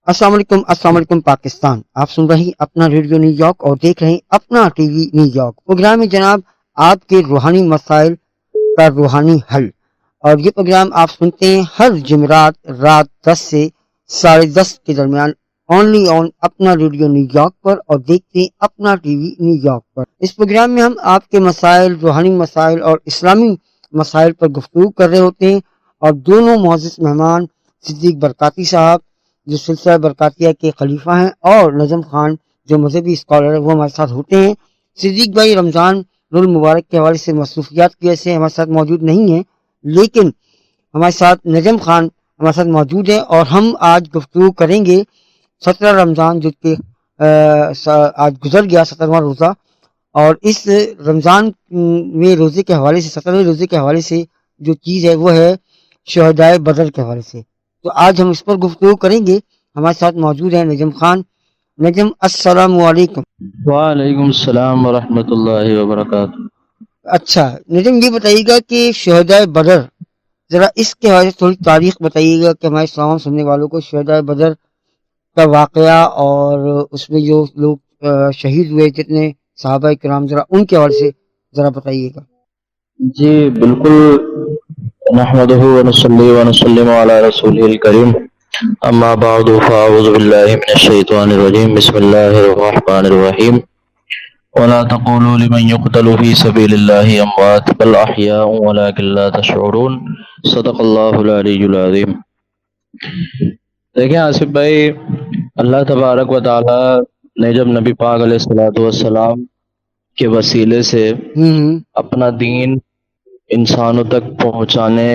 अस्सलाम वालेकुम पाकिस्तान। आप सुन रहे हैं अपना रेडियो न्यूयॉर्क और देख रहे हैं अपना टीवी न्यूयॉर्क। प्रोग्राम में जनाब आपके रूहानी मसाइल का रूहानी हल, और ये प्रोग्राम आप सुनते हैं हर जुमेरात रात 10 से 10:30 के दरमियान ओनली ऑन अपना रेडियो न्यूयॉर्क पर, और देखते हैं अपना टीवी न्यूयॉर्क पर। इस प्रोग्राम में हम आपके मसाइल, रूहानी मसाइल और इस्लामी मसाइल पर गुफ्तगू कर रहे होते हैं, और दोनों मोअज़्ज़िज़ मेहमान सिद्दीक बरकाती साहब जो सिलसिला बरकातिया के खलीफा हैं, और नजम खान जो मजहबी स्कॉलर है, वो हमारे साथ होते हैं। सिद्दीक भाई रमज़ान रुल मुबारक के हवाले से मसरूफियात की वजह से हमारे साथ मौजूद नहीं है, लेकिन हमारे साथ नजम खान हमारे साथ मौजूद है, और हम आज गुफ्तगू करेंगे 17 रमज़ान जो कि आज गुजर गया 17वां रोज़ा, और इस रमज़ान में रोज़े के हवाले से 17वें रोज़े के हवाले से जो चीज़ है वो है शहदाए बदर के हवाले से। तो आज हम इस पर गुफ्तगू करेंगे। हमारे साथ मौजूद है नजम खान। नजम अस्सलाम वालेकुम। वालेकुम सलाम वरहमतुल्लाहि वबरकातुहू। अच्छा नजम, ये बताइएगा कि शहदाए बदर, जरा इसके हवाले से थोड़ी तारीख बताइएगा कि हमारे इस्लाम सुनने वालों को शहदाए बदर का वाकया और उसमें जो लोग शहीद हुए, जितने सहाबा किराम, जरा उनके हवाले से जरा बताइएगा। जी बिल्कुल। नहमदुहु व नसल्ली व नसल्लिमु अला रसूलिल करीम, अम्मा बअदु फअऊज़ु बिल्लाहि मिनश शैतानिर रजीम, बिस्मिल्लाहिर रहमानिर रहीम। वला तक़ूलू लिमन युक़तलु फ़ी सबीलिल्लाहि अमवात बल अहयाउ वलाकिन ला तशऊरून। सदक़ल्लाहुल अलीयुल अज़ीम। देखिए आसिफ भाई, अल्लाह तबारक व तआला ने जब नबी पाक अलैहिस्सलातु वस्सलाम के वसीले से अपना दीन इंसानों तक पहुंचाने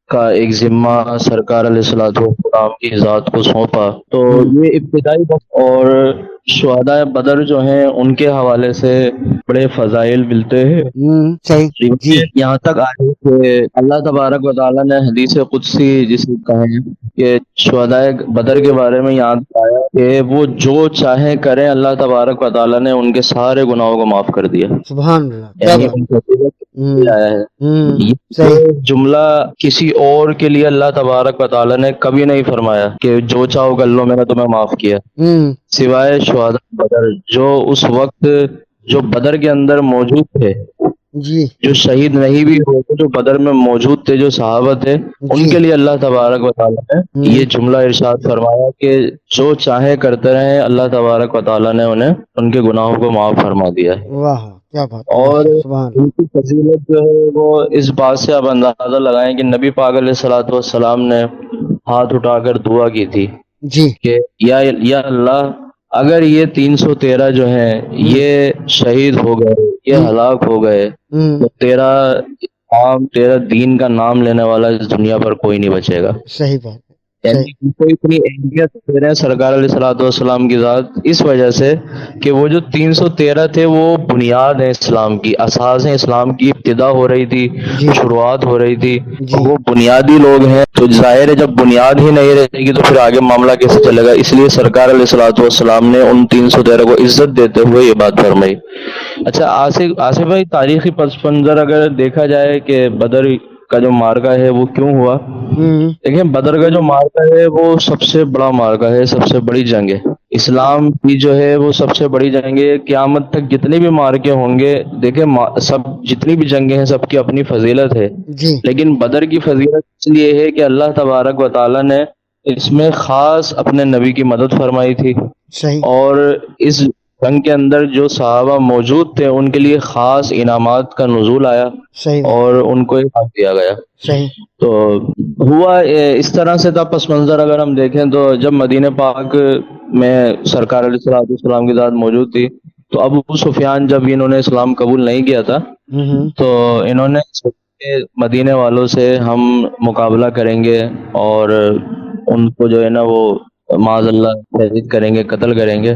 का एक जिम्मा सरकार अलैहिस्सलातु वस्सलाम की ज़ात को सौंपा, तो ये इब्तिदाई वक्त और शुहदाए बदर जो हैं उनके हवाले से बड़े फजाइल मिलते हैं। सही जी। यहाँ तक आए कि अल्लाह तबारक व तआला ने हदीस कुदसी जिसे कहें कि शुहदाए बदर के बारे में याद आया कि वो जो चाहे करें, अल्लाह तबारक व तआला ने उनके सारे गुनाहों को माफ कर दिया। सुभान अल्लाह, क्या यानी बात। उनका आया है। ये सही। जुमला किसी और के लिए अल्लाह तबारक व तआला ने कभी नहीं फरमाया कि जो चाहो कर लो, मैंने तुम्हें माफ किया, सिवाय शुहदा बदर जो उस वक्त जो बदर के अंदर मौजूद थे, जी, जो शहीद नहीं भी होते, जो बदर में मौजूद थे, जो सहाबा थे, उनके लिए अल्लाह तबारक व तआला ने ये जुमला इरशाद फरमाया कि जो चाहे करते रहे, अल्लाह तबारक व तआला ने उन्हें उनके गुनाहों को माफ फरमा दिया है। वाह क्या बात। और सुभान अल्लाह। उनकी फजीलत जो है वो इस बात से आप अंदाजा लगाएं कि नबी पाक अलैहिस्सलातु वस्सलाम ने हाथ उठाकर दुआ की थी जी कि या अल्लाह, अगर ये 313 जो हैं ये शहीद हो गए, ये हलाक हो गए, तो तेरा नाम, तेरा दीन का नाम लेने वाला इस दुनिया पर कोई नहीं बचेगा। सही बात। यानी इनको इतनी अहमियत दे रहे हैं सरकार अलैहिस्सलातु वस्सलाम की ज़ात, इस वजह से कि वो जो 313 थे वो बुनियाद है इस्लाम की, असास है इस्लाम की, इब्तिदा हो रही थी, शुरुआत हो रही थी, तो वो बुनियादी लोग हैं। तो जाहिर है जब बुनियाद ही नहीं रहेगी तो फिर आगे मामला कैसे चलेगा। इसलिए सरकार अलैहिस्सलातु वस्सलाम ने उन 313 को इज्जत देते हुए ये बात फरमाई। अच्छा आसिफ भाई, तारीखी पस मंजर अगर देखा जाए कि बदर का जो मार्का है वो क्यों हुआ, देखिए बदर का जो मार्का है वो सबसे बड़ा मार्का है, सबसे बड़ी जंग है इस्लाम की जो है, वो सबसे बड़ी जंग है। क़यामत तक जितने भी मार्के होंगे, देखिए सब जितनी भी जंगें हैं सबकी अपनी फजीलत है, लेकिन बदर की फजीलत इसलिए है कि अल्लाह तबारक व तआला ने इसमें खास अपने नबी की मदद फरमाई थी, और इस जंग के अंदर जो सहाबा मौजूद थे उनके लिए खास इनामात का नुज़ूल आया और उनको इनाम दिया गया। तो हुआ इस तरह से था पस मंजर। अगर हम देखें तो जब मदीने पाक में सरकार अलैहिस्सलाम की ज़ात मौजूद थी, तो अबू सुफियान जब इन्होंने इस्लाम कबूल नहीं किया था, तो इन्होंने मदीने वालों से हम मुकाबला करेंगे और उनको जो है ना वो माज़अल्लाह शहीद करेंगे, कत्ल करेंगे।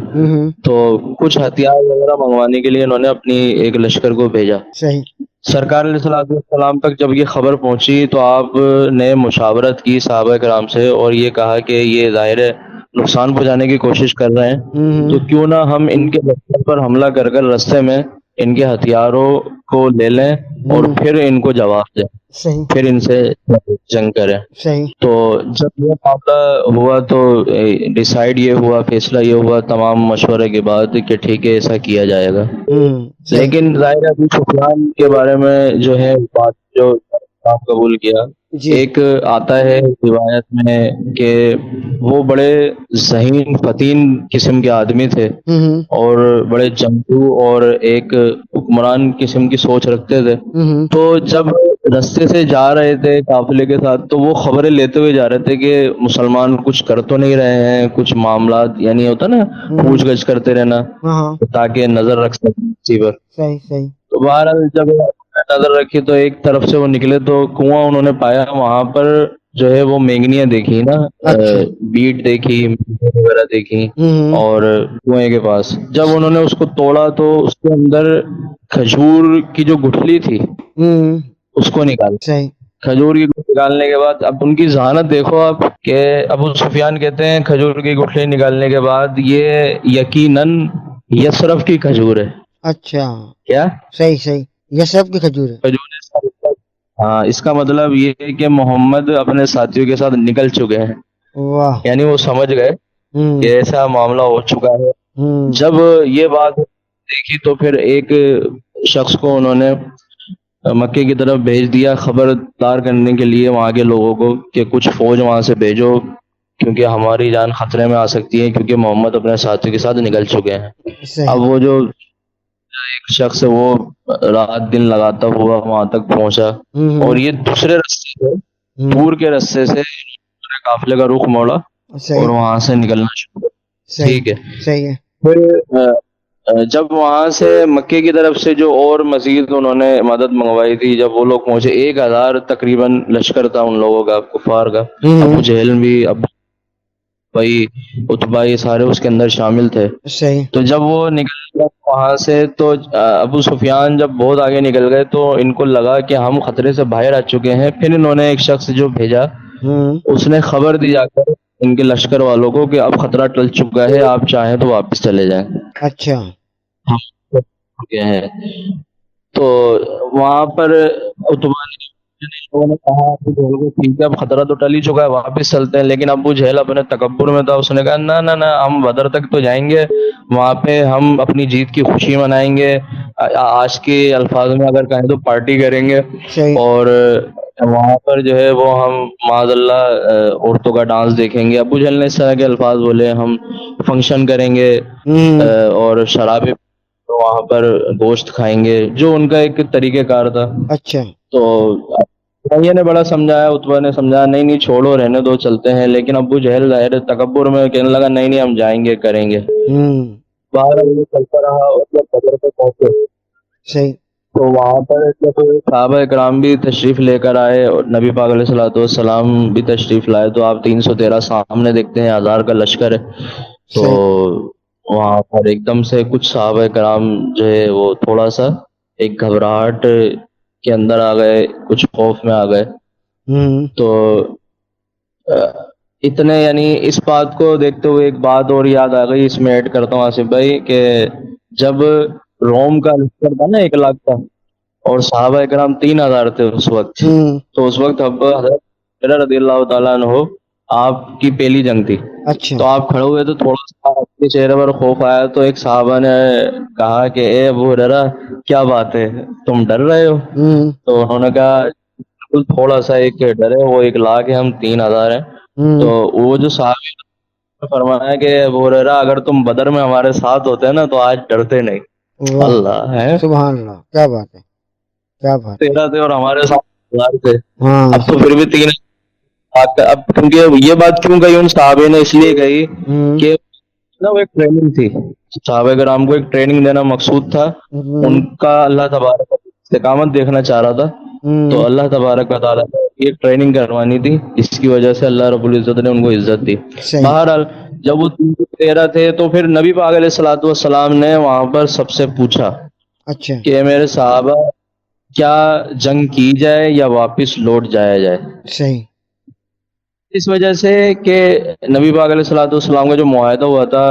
तो कुछ हथियार वगैरह मंगवाने के लिए इन्होंने अपनी एक लश्कर को भेजा। सरकार अलैहिस्सलाम तक जब ये खबर पहुंची तो आपने मुशावरत की सहाबा कराम से और ये कहा कि ये जाहिर है नुकसान पहुंचाने की कोशिश कर रहे हैं, तो क्यों ना हम इनके लश्कर पर हमला कर कर रास्ते में ان کے ہتھیاروں کو لے لیں اور پھر ان کو جواب دیں, صحیح پھر ان سے جنگ کریں. صحیح. تو جب یہ معاملہ ہوا تو ڈیسائیڈ یہ ہوا, فیصلہ یہ ہوا تمام مشورے کے بعد کہ ٹھیک ہے ایسا کیا جائے گا. صحیح. لیکن ظاہر ہے ابو سفیان کے بارے میں جو ہے بات جو اسلام قبول کیا, جی. ایک آتا ہے روایت میں کہ وہ بڑے ذہین فتین قسم کے آدمی تھے اور بڑے جنگجو اور ایک حکمران قسم کی سوچ رکھتے تھے. تو جب رستے سے جا رہے تھے قافلے کے ساتھ تو وہ خبریں لیتے ہوئے جا رہے تھے کہ مسلمان کچھ کر تو نہیں رہے ہیں, کچھ معاملات یعنی ہوتا نا پوچھ گچھ کرتے رہنا تاکہ نظر رکھ سکیں اسی پر. صحیح صحیح. تو بہرحال جب نظر رکھی تو ایک طرف سے وہ نکلے تو کنواں انہوں نے پایا, وہاں پر جو ہے وہ مینگنیاں دیکھی نا, بیٹ دیکھی وغیرہ دیکھی, اور کنویں کے پاس جب انہوں نے اس کو توڑا تو اس کے اندر کھجور کی جو گٹھلی تھی اس کو نکالا. صحیح. کھجور کی گٹھلی نکالنے کے بعد اب ان کی ذہانت دیکھو آپ کہ ابو سفیان کہتے ہیں کھجور کی گٹھلی نکالنے کے بعد یہ یقیناً یسرف کی کھجور ہے. اچھا. کیا؟ صحیح صحیح, یسرف کی کھجور ہے. کھجور. ہاں, اس کا مطلب یہ ہے کہ محمد اپنے ساتھیوں کے ساتھ نکل چکے ہیں. واہ. یعنی وہ سمجھ گئے کہ ایسا معاملہ ہو چکا ہے. جب یہ بات دیکھی تو پھر ایک شخص کو انہوں نے مکے کی طرف بھیج دیا خبردار کرنے کے لیے وہاں کے لوگوں کو کہ کچھ فوج وہاں سے بھیجو کیونکہ ہماری جان خطرے میں آ سکتی ہے کیونکہ محمد اپنے ساتھیوں کے ساتھ نکل چکے ہیں. اب وہ جو ایک شخص ہے وہ رات دن لگاتا ہوا وہاں تک پہنچا اور یہ دوسرے رستے سے دور کے رستے سے قافلے کا رخ موڑا اور وہاں سے نکلنا شروع کیا. ٹھیک ہے. صحیح ہے. پھر جب وہاں سے مکے کی طرف سے جو اور مزید انہوں نے مدد منگوائی تھی, جب وہ لوگ پہنچے 1000 تقریباً لشکر تھا ان لوگوں کا کفار کا. ابو جہل بھی, ابو بھائی اتبا, یہ سارے اس کے اندر شامل تھے. صحیح. تو جب وہ نکل گئے وہاں سے تو ابو سفیان جب بہت آگے نکل گئے تو ان کو لگا کہ ہم خطرے سے باہر آ چکے ہیں. پھر انہوں نے ایک شخص جو بھیجا اس نے خبر دی جا کر ان کے لشکر والوں کو کہ اب خطرہ ٹل چکا ہے, آپ چاہیں تو واپس چلے جائیں. اچھا. ہیں تو وہاں پر اتبا نے کہا ابو جہل کو ٹھیک ہے اب خطرہ تو ٹل ہی چکا ہے واپس چلتے ہیں. لیکن ابو جہل اپنے تکبر میں تھا, اس نے کہا نہ نہ نہ, ہم بدر تک تو جائیں گے, وہاں پہ ہم اپنی جیت کی خوشی منائیں گے, آج کے الفاظ میں اگر کہیں تو پارٹی کریں گے, اور وہاں پر جو ہے وہ ہم معاذ اللہ عورتوں کا ڈانس دیکھیں گے. ابو جہل نے اس طرح کے الفاظ بولے, ہم فنکشن کریں گے اور شرابیں وہاں پر گوشت کھائیں گے, جو ان کا ایک طریقہ کار تھا. اچھا. تو بھیا نے بڑا سمجھایا, اتبا نے سمجھایا نہیں نہیں چھوڑو رہنے دو چلتے ہیں. لیکن ابو جہل ظاہر تکبر میں کہنے لگا نہیں نہیں ہم جائیں گے کریں گے. باہر چلتا رہا اور جب بدر پہ پہنچے صحیح تو وہاں پر جب صحابہ کرام بھی تشریف لے کر آئے اور نبی پاک علیہ الصلوۃ والسلام بھی تشریف لائے تو آپ 313 سامنے دیکھتے ہیں, 1000 کا لشکر ہے. تو وہاں پر ایک دم سے کچھ صحابہ کرام جو ہے وہ تھوڑا سا ایک گھبراہٹ کے اندر آ گئے, کچھ خوف میں آ گئے. تو اتنے یعنی اس بات کو دیکھتے ہوئے ایک بات اور یاد آ گئی, اس میں ایڈ کرتا ہوں آصف بھائی, کہ جب روم کا لشکر تھا نا 1 لاکھ کا اور صحابہ کرام 3000 تھے اس وقت, تو اس وقت اب حضرت رضی اللہ تعالیٰ عنہ آپ کی پہلی جنگ تھی. اچھا. تو آپ کھڑے ہوئے تو تھوڑا سا آپ کے چہرے پر خوف آیا, تو ایک صحابہ نے کہا کہ اے ابو ہریرہ کیا بات ہے تم ڈر رہے ہو؟ تو انہوں نے کہا بالکل تھوڑا سا ایک ڈر ہے, وہ 1 لاکھ ہے ہم 3000 ہیں. تو وہ جو صحابی نے فرمایا کہ ابو ہریرہ اگر تم بدر میں ہمارے ساتھ ہوتے نا تو آج ڈرتے نہیں. اللہ ہے, سبحان اللہ, کیا بات ہے, کیا بات ہے. 13 تھے اور ہمارے ساتھ 1000 تھے. ہاں اب تو پھر بھی 3 اب کیونکہ یہ بات کیوں کہی ان صحابے نے, اس لیے کہی کہ وہ ایک ٹریننگ تھی, صحابہ کرام کو ایک ٹریننگ دینا مقصود تھا. ان کا اللہ تبارک استقامت دیکھنا چاہ رہا تھا, تو اللہ تبارک و تعالیٰ نے یہ ٹریننگ کروانی تھی, جس کی وجہ سے اللہ رب العزت نے ان کو عزت دی. بہرحال جب وہ 13 تھے تو پھر نبی پاک علیہ الصلوۃ والسلام نے وہاں پر سب سے پوچھا اچھا کہ میرے صحابہ کیا جنگ کی جائے یا واپس لوٹ جایا جائے. صحیح. اس وجہ سے کہ نبی پاک علیہ الصلوۃ والسلام کا جو معاہدہ ہوا تھا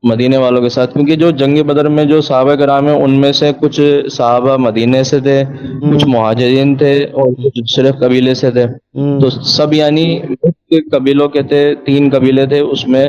مدینے والوں کے ساتھ، کیونکہ جو جنگ بدر میں جو صحابہ کرام ہیں ان میں سے کچھ صحابہ مدینے سے تھے، کچھ مہاجرین تھے اور کچھ صرف قبیلے سے تھے. تو سب یعنی قبیلوں کے تھے، 3 قبیلے تھے اس میں.